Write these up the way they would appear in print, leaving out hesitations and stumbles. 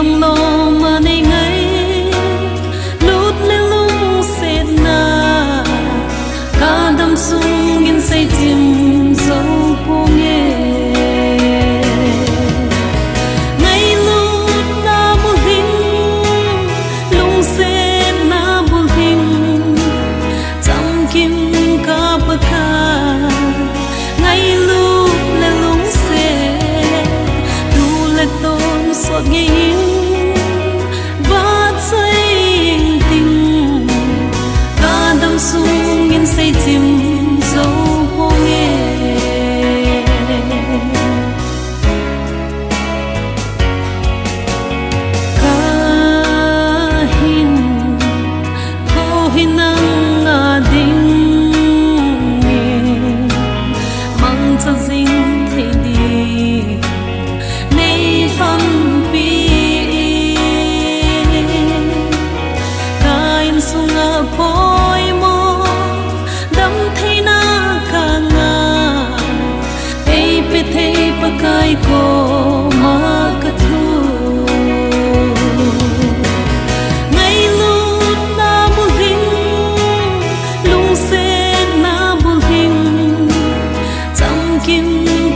vòng lo mà này ngay lút lên lung sét na cả đam sung in say tim dấu cô nghe ngay lút na bu hình lung sét na bu hình trăm kim cả bậc ca ngay lút lên lung sét du lên tôn sốt nghe say tim dấu cô nghe kahin ko hinang ading mang cha ding thei đi nei hâm pi kain sunga poi pakai ko makathu ngay lut na bulhing lung se na bulhing cham kim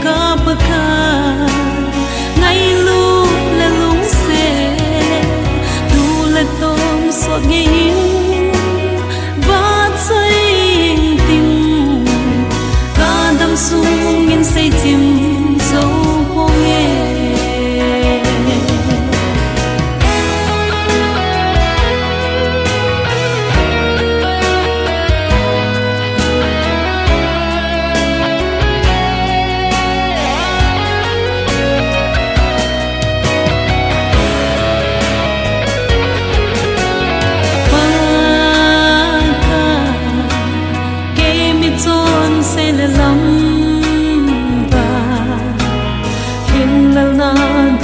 ka paka ngay lut la lung se tu la tom sot nge va sai tim ka dam sung in say tim dấu cô nghe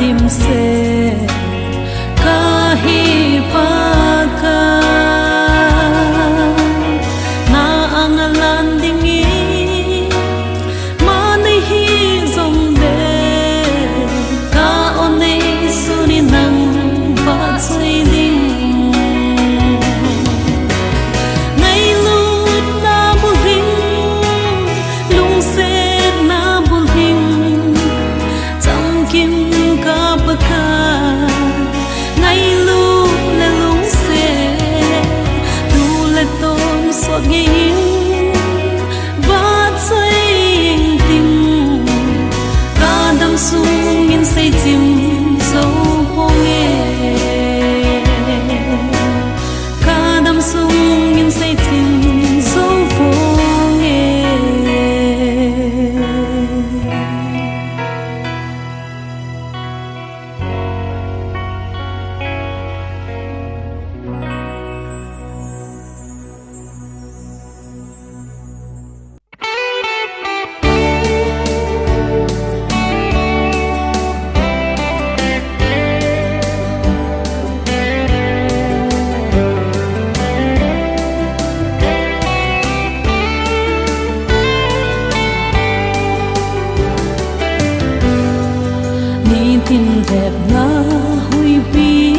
dim se kahi paka na angalan dingi mani hi zong de ka one suni nang ba chai ding ngay lut na bulhing lung se na bulhing cham kim ngay lu la lung se tu la tom sot nghe va sai tim ka dam sung in say tim dấu cô nghe ka dam sung in say tim dấu cô nghe tin đẹp na hui pi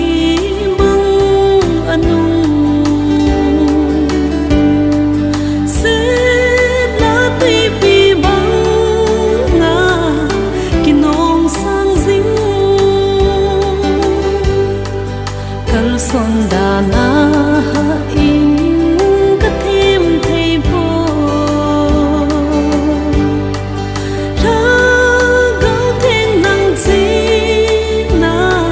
bưng anung se na pi pi bang nga kinong sang ding kal son da na in ka thêm thei po na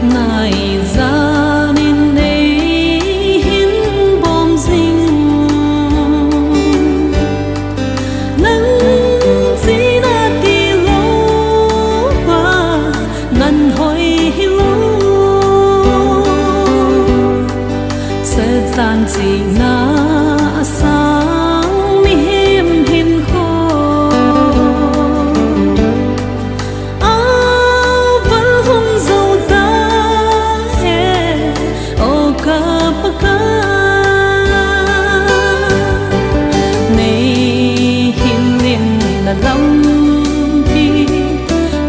ngài ra nên đây hiến bom dinh nắng chỉ đã đi lâu qua ngăn hỏi lâu sẽ gian chỉ na sáng mi hiểm hiểm khô vẫn không dâu ta he ô ca bạc ca này hiểm liền là lòng đi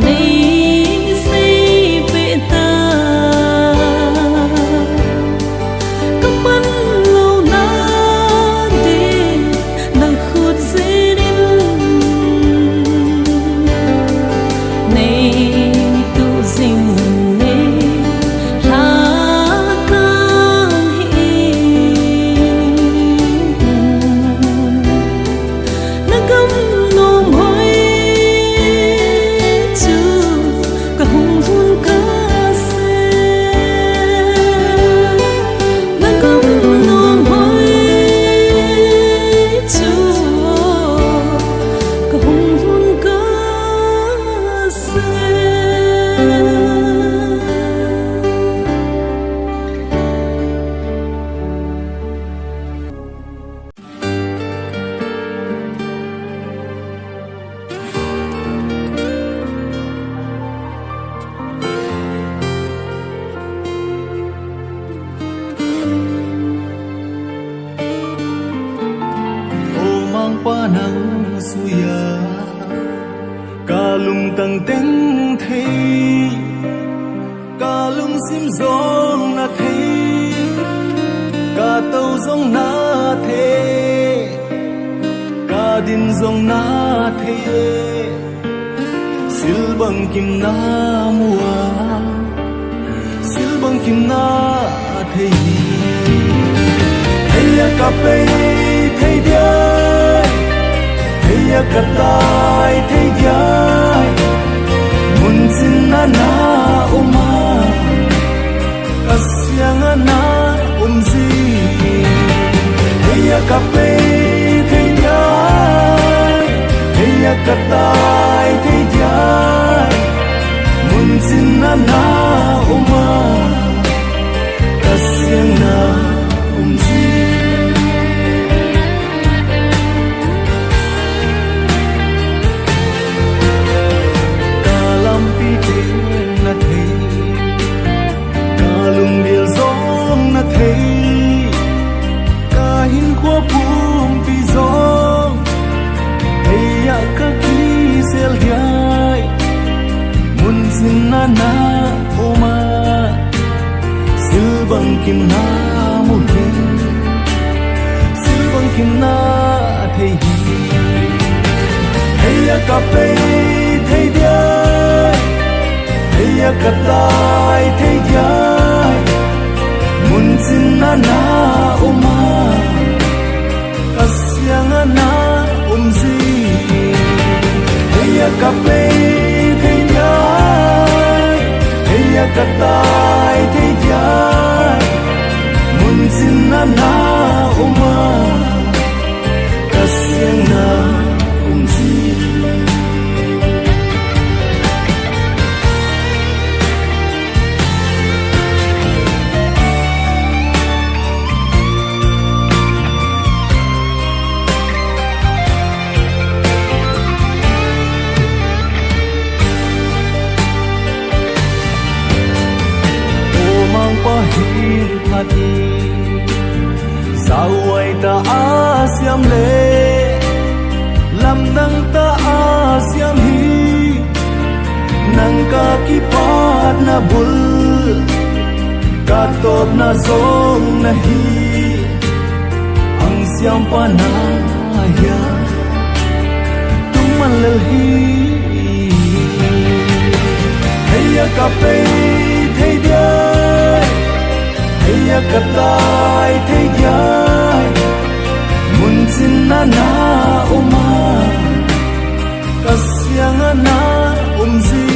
này xây về ta cảm ơn lâu na đi đang khuất dưới đêm này tu dinh này ra càng hiền nắng căm nồng hối chưa cả hùng vun ca xe nắng căm nồng hối chưa cả hùng vun ca xe. ô mang qua nắng suya ca lung tăng tiếng thấy ca lung sim giông na thấy ca tàu giông na thấy ca din giông na thấy sil bằng kim na mua sil bằng kim na thấy thấy cà phê thấy điai thấy cà tai thấy điai muốn xin na oma kasiang na umzi thấy cà phê thấy điai thấy cà tai thấy điai muốn xin na oma kasiang na umzi na thấy ca lung điệu giông na thấy ca hin khoa phum pi giông thấy ya ca ki sel gai mun sin na oma sil bang kim na mu sil bang kim na thấy thấy ya ca pe thấy điai thấy cà tai thấy điai muốn xin na oma kasiang na umzi thấy cà phê thấy điai thấy cà tai thấy điai muốn xin na oma kasiang na umzi Zawai ta asiam le lam nang ta asiam hi nang ka ki pat na bul ka tot na zong na hi ang siam pa na ya tuman lel hi hey ka pe hey dia thấy cà tai thấy điai muốn xin na oma kasiang na umzi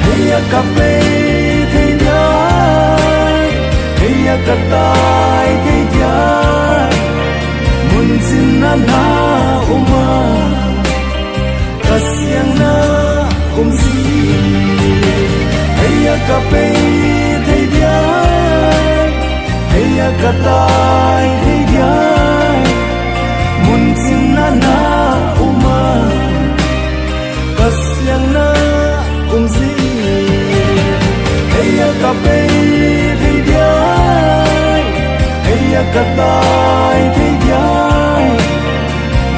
thấy cà phê katai thế giới mun sin na na uma kasiang na si hey kape thế giới hey katai thế giới mun sin na na uma kasiang na si hey kape thế giới hey katai thế giới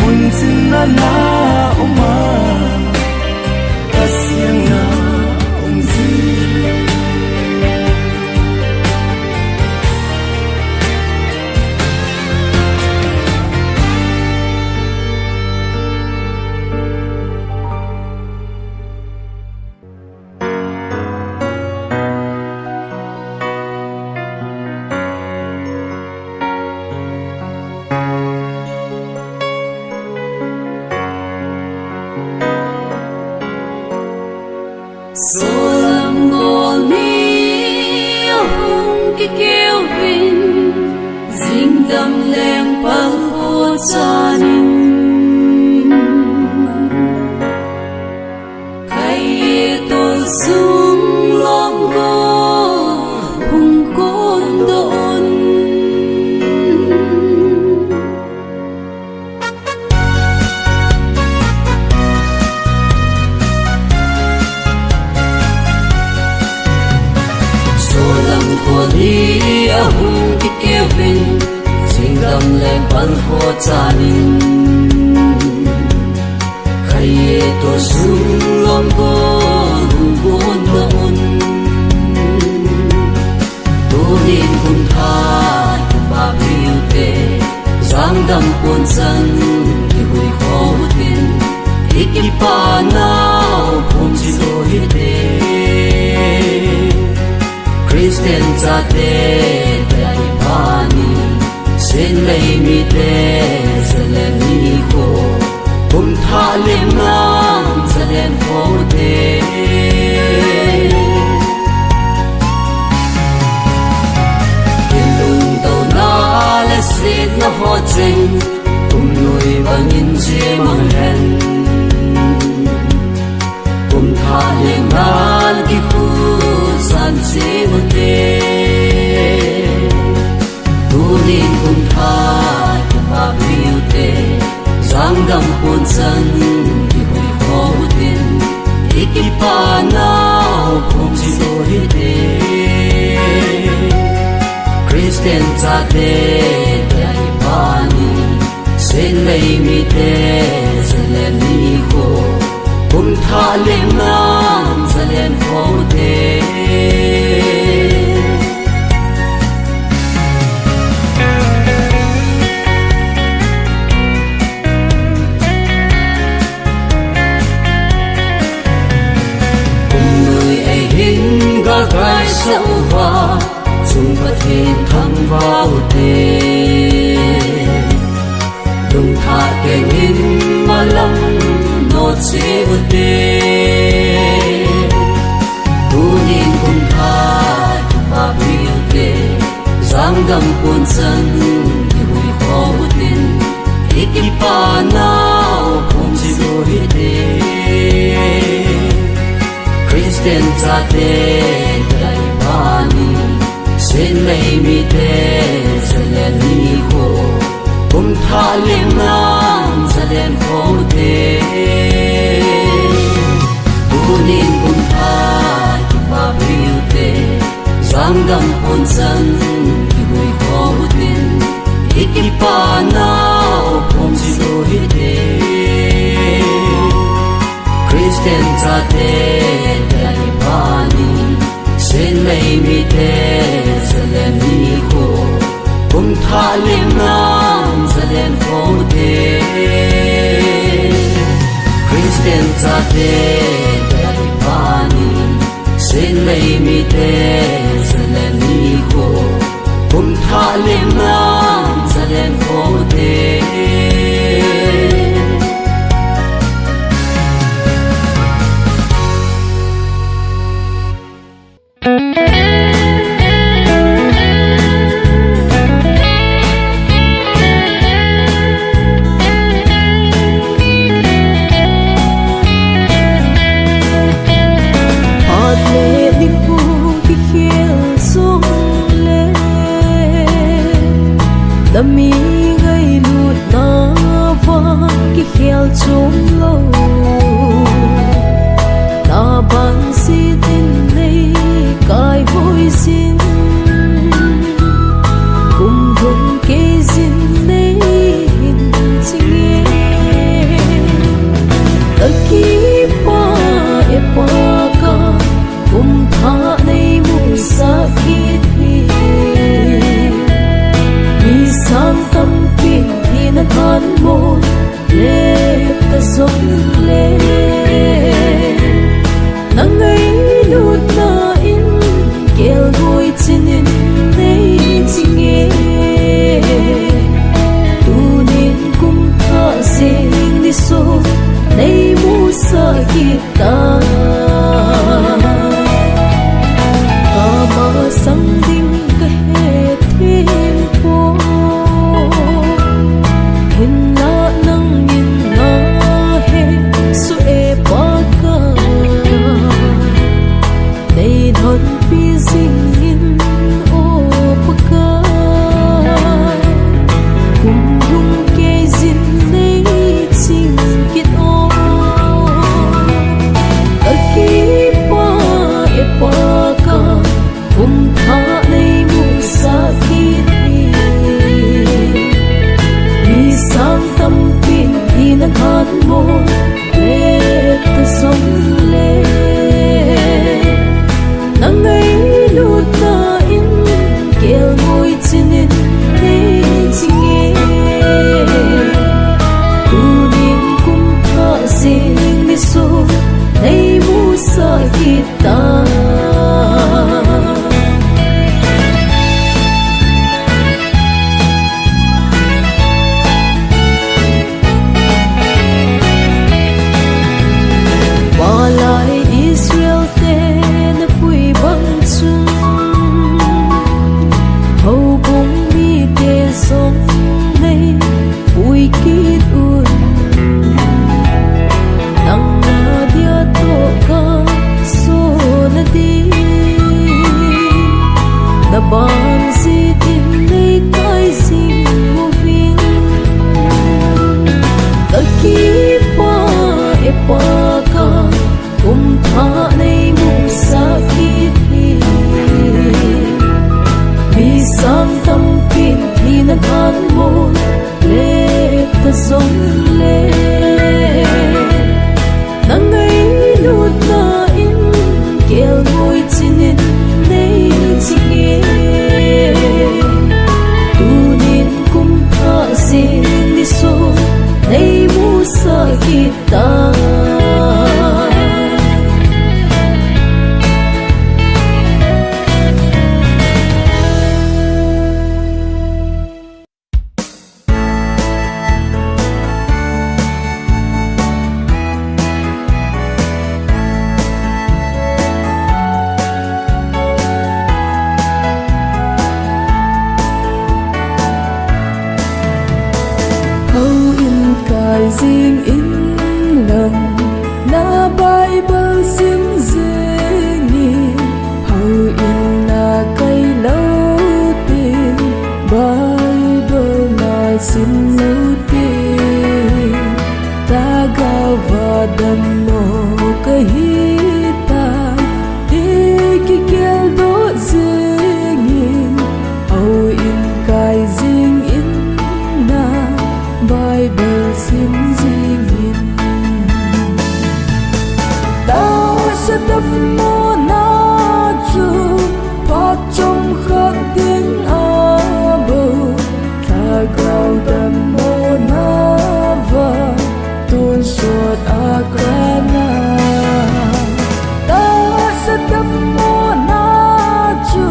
mun sin na na uma kasiang na si Solam ngoli ahung ki kêu vinh dinh đam leng pal ho chanin khai to sung lom go hung kon don Koli ahung ki kevin singam le ban ho chanin khaye to sulom go gun don tunin kun tha ba biute zangdam pon san ki hui ho tin ikipa nau pom si do hite Christian zate dai pani sen lei mi te seleni ko kum tha lem nam selen ko te kilung to na le sit na ho cheng kum lui bangin che mang hen kum tha lem nan ki ku san si te tunin kum tha ba biute zangdam pon san ki hui ho tin ikipa nau pom si do hite Christian zate dai pani sen lei mi te seleni ko kum tha lem nam selen ho te gai sâu hoa chung bất hin thăng vào tê đừng tha kẻ in mà lâm nốt sẽ vượt tê tu nhìn cùng tha ba biểu tê giang đâm cuốn chân thì hui khó vượt tin ikipa nào không chỉ đôi tê Christian zate dai pani sen lei mi te seleni ko kum tha lem nam selen ko te tunin kum tha ba biute zangdam pon san ki hui ko tin ikipa nau pom si do hite Christian zate dai pani sen lei mi te seleni ko kum tha lem nam selen ko te Christian zate dai pani sen lei mi te seleni ko kum tha lem nam selen ko te sakit Bisang tampin hinanhan mo Let ta sông lê Nang ngay lút na in Kèl ngồi chinin nay chige Tu din kum tha sin đi so Nay mu sakit ta riêng in lòng na Bible riêng riêng nhìn hầu in là cây lâu tiền Bible là xin lâu tiền ta gạo và đầm nổ cây ta đi cái kêu đỗ riêng nhìn hầu in cái riêng in na Bible xin riêng in ta sẽ đắp mô na chu phát trong khắc tiếng a bầu ta gạo đầm mô na và tuôn suốt a krana ta sẽ đắp mô na chu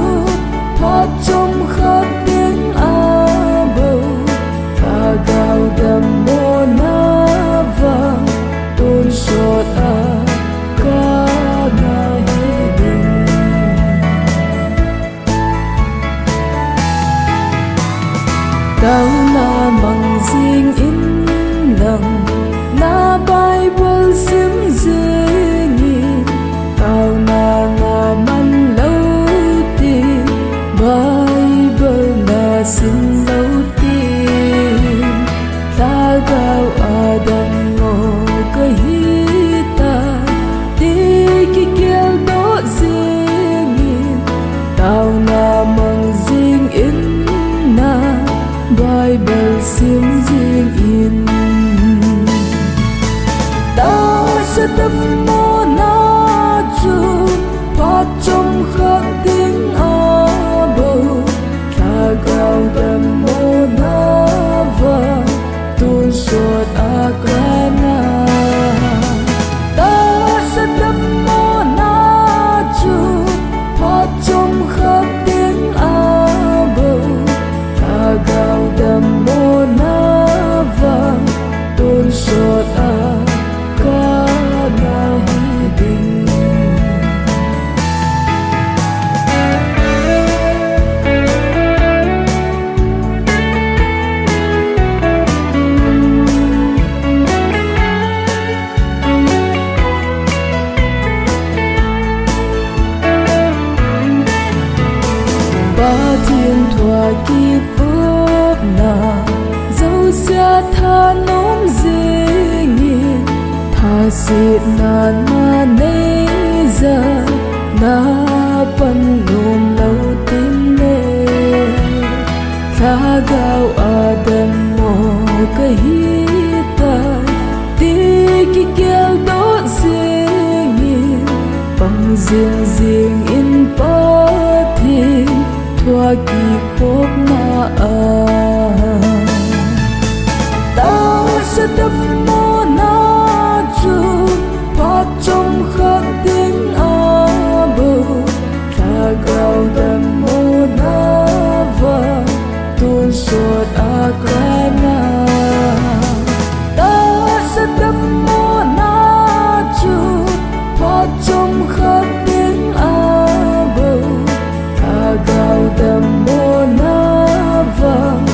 phát trong khắc tiếng a bầu ta gạo đầm mô na và tuôn suốt a krana hiding tao là bằng riêng in lòng na Bible riêng riêng nhìn tao là ngà man lâu tiền Bible là xin lâu tiền ta gạo Adam ngô cây ta đi cái kêu đỗ riêng nhìn tao là bằng riêng in na Bible riêng riêng in ta sẽ đắp mô na chu phát trong khắc tiếng a bầu ta gạo đầm mô na và tuôn suốt a krana ta sẽ đắp mô na chu phát trong khắc tiếng a bầu ta gạo đầm mô na và tuôn suốt a krana hiding ba thiên thoa kỳ phúc na dấu xa tha nóm riêng nhìn tha xịt na na nê ra na pan nôm lâu tin nê ta gạo Adam mô cây ta đi cái kêu đỗ riêng nhìn bằng riêng riêng in pa thiên thoa kỳ phúc na ta sẽ đắp mô na chu phát trong khắc tiếng a bầu ta gạo đầm mô na và tuôn suốt a krana ta sẽ đắp mô na chu phát trong khắc tiếng a bầu ta gạo đầm mô na và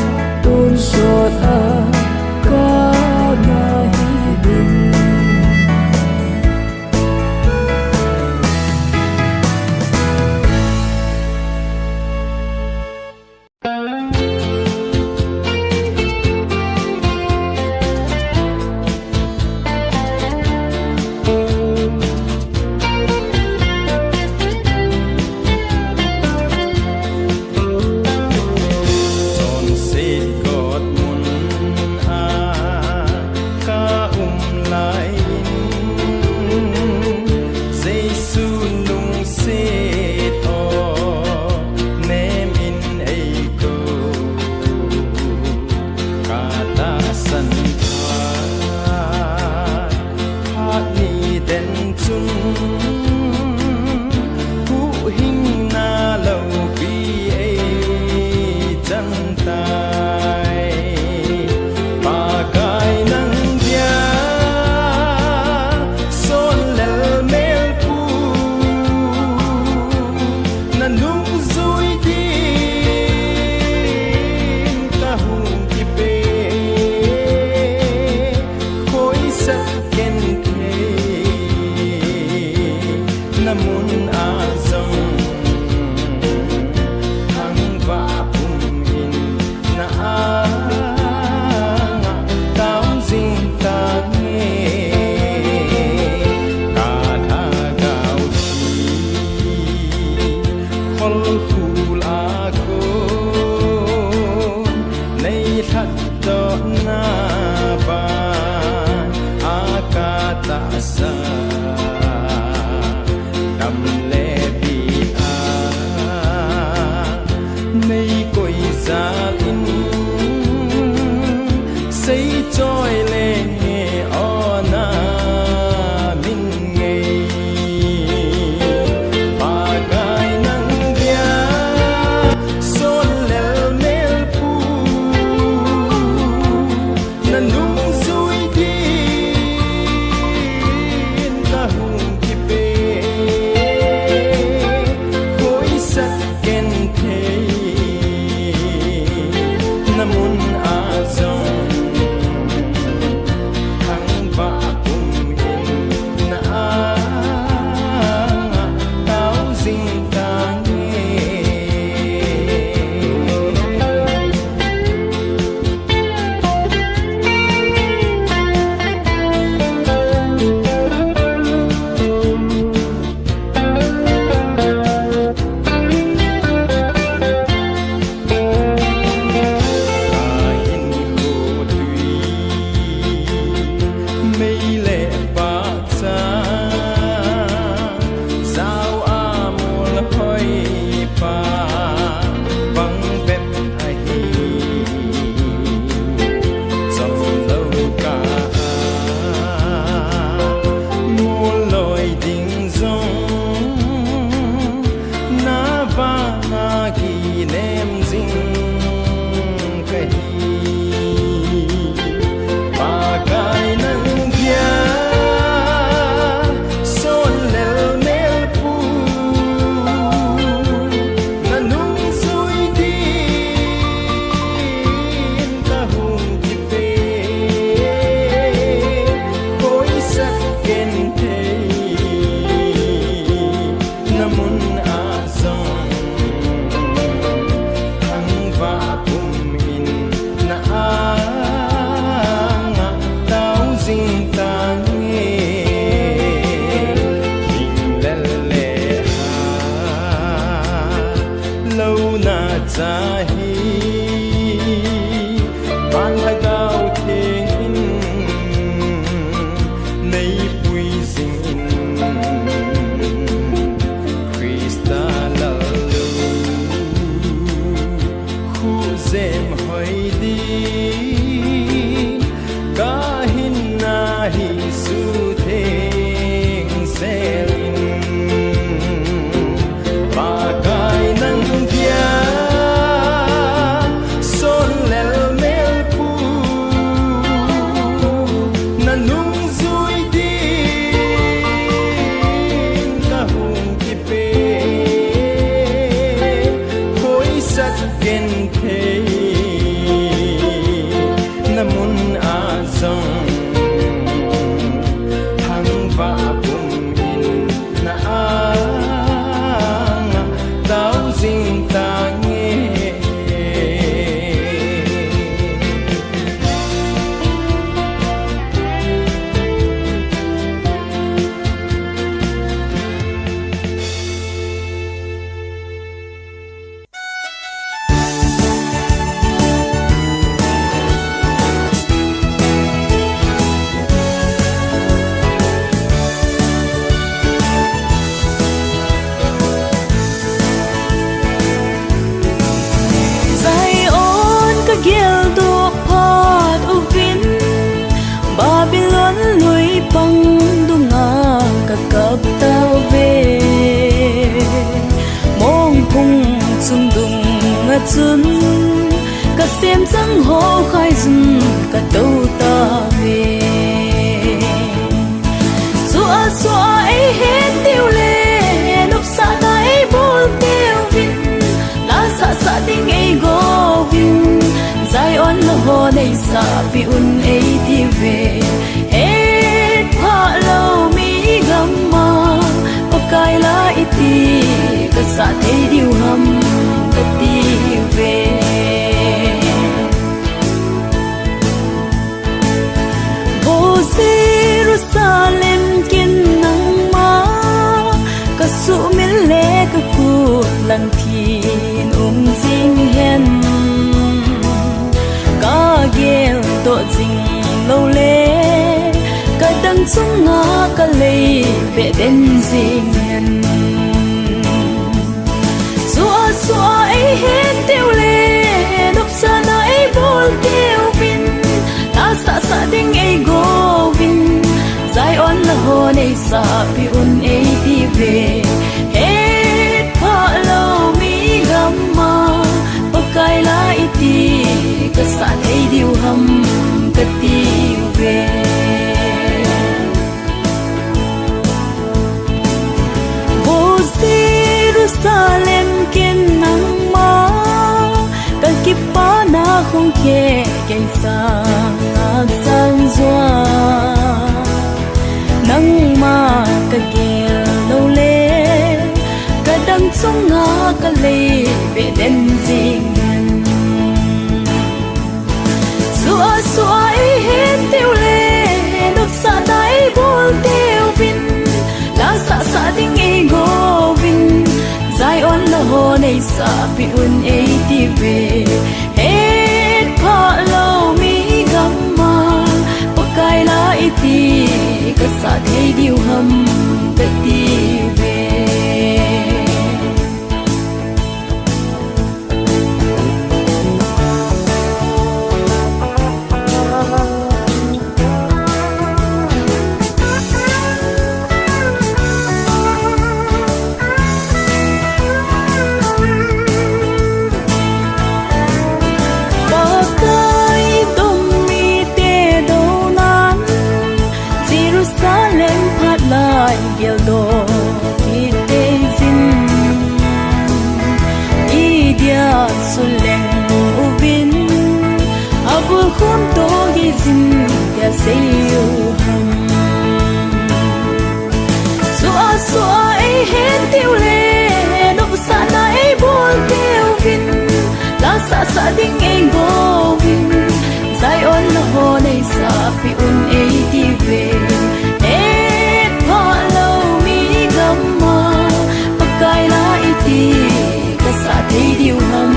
namun azong hang va pum in na nga tao ding ta nghe cả tha gao chi khol khul a ko nei that do na ba akata sa trôi lên ở na min ngày và gai nắng bia son lel mel pu nan nung suy đi ta hùng ki pe khối sắt ken thế namun azong chun ka sem sang ho khai zum ka to ta ve su a ai het tiêu le nop sa ta ai bol tiêu vin la sa ding ai go vin zai on lo ho nei sa pi un ai ti ve et pha lo mi gam ma pa kai la iti ka sa thei diu ham ka ti ve o Jerusalem kin nang ma ka su min le ka ku lang thin jing hen ka gel to jing lo le ka dang chung nga ka le be den jing hen xua xua ai hen tiêu le nop sa na ai bol tiêu vin ta sa sa ding ai go vin zai on la ho nei sa pi un ai ti ve et pha lo mi gamma pakai la iti ka sa thei diu ham ka ti ve o Jerusalem ken nang ma ka ki pa na khong ke kai sa sang zwa nang ma ka gel lo le ka dang chung nga ka le be den jing xua xua ai hen tiêu le nop sa dai bol tiêu vin la sa sa ding ai go vin zai on la ho nei sa pi un ai ti ve et pha lo mi gamma pakai la iti ka sa thei diu ham ka ti ve gel do ki te zin idia suleng ubin abu khun to gi zin ya seyu ham suwa suwa ai hen tiu le nop sa na ai bol tiu vin la sa sa ding ai go vin zai on la ho nei sa pi un ai ti ve pakai la iti ka sa thei diu ham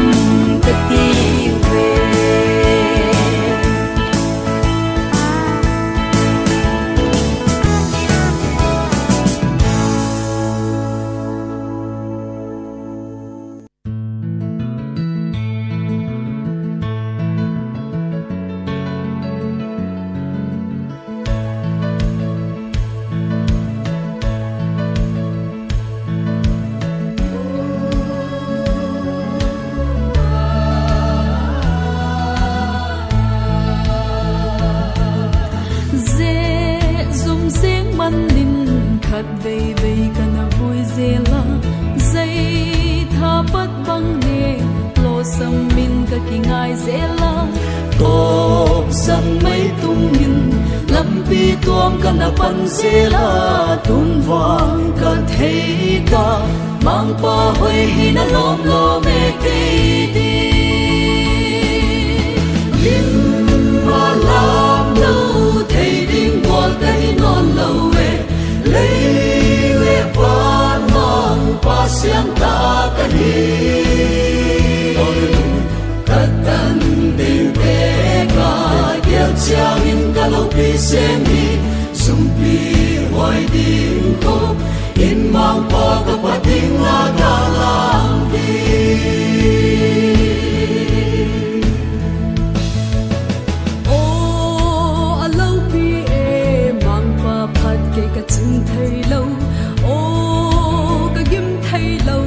ka ti ve khat vei vei kana vui zela zai tha pat bang ne lo sam min ka kingai zela top san mai tung min lam pi tuam kana pan zela tun wang ka thei ka mang pa hoi hin lom lo me ke di lim ma lam lo thei ding wal kai non lo we lấy về quan mong pa xiang ta cái hi cất tân tình thế cả kiêu chiang in cả lâu pi xem đi sum pi hoài tiếng khóc in mang pa các pa tiếng la cả lang đi thầy lâu ô ka gim thầy lâu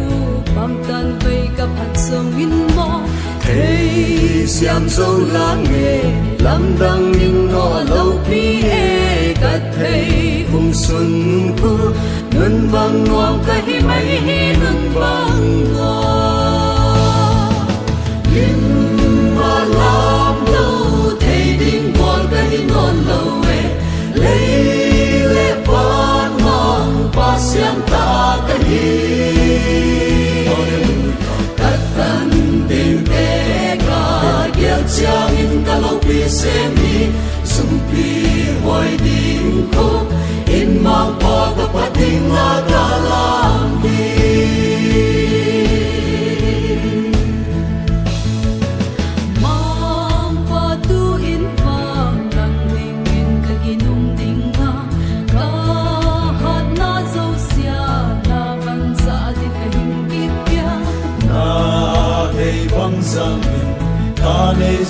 bang tan vei ka phat song in mo thầy siam zo la nghe lam dang in no lâu pi e ka thầy hung sun khu nun bang nuam ka hi mai hi nun bang ngo lim ma lam lâu thầy ding wal ka hi non lâu e lấy pa xiang ta cái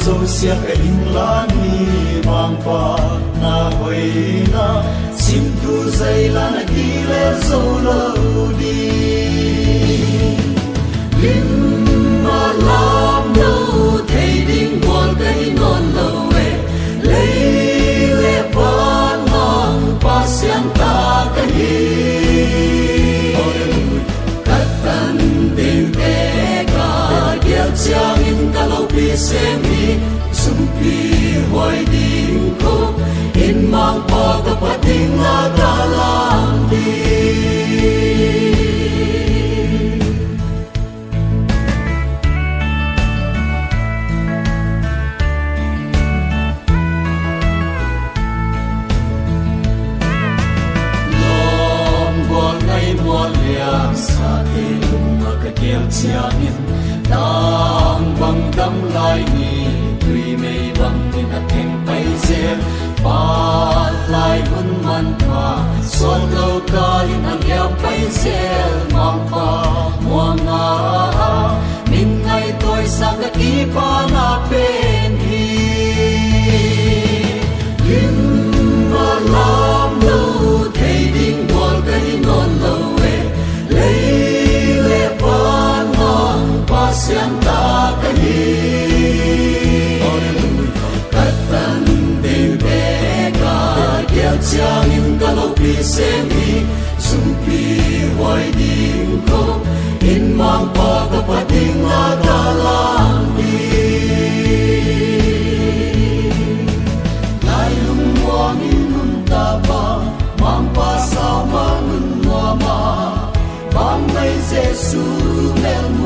zo sia ka in la ni mang pa na hoi na sim tu zai la na ki le zo lo di lim ma lam no thei ding bol ka in non lo we lei le pa ngang pa siang ta ka hi katan ding te ka gial chiang in ka lo pi se mi sum pi hoi ding ko in mang pa ka pa ding la ka lang di sa te lung ka kel chiangin tang bang dam lai ni tui mei bang in a theng pai zel pa lai hun man pa son lo ka in ang ya pai zel mang pa mo nga min ngai toi sang ka ki pa na pen hi lim ma lam lo thei ding bol ka in non lo siang ta ka hi katan ding te ka gial chiang in ka lo pi se mi sum pi hoi ding ko in mang pa ka pa ding la ka lang di lai lung wang in nun ta ba mang pa sao mang nun wa ma bang mai Giêsu mel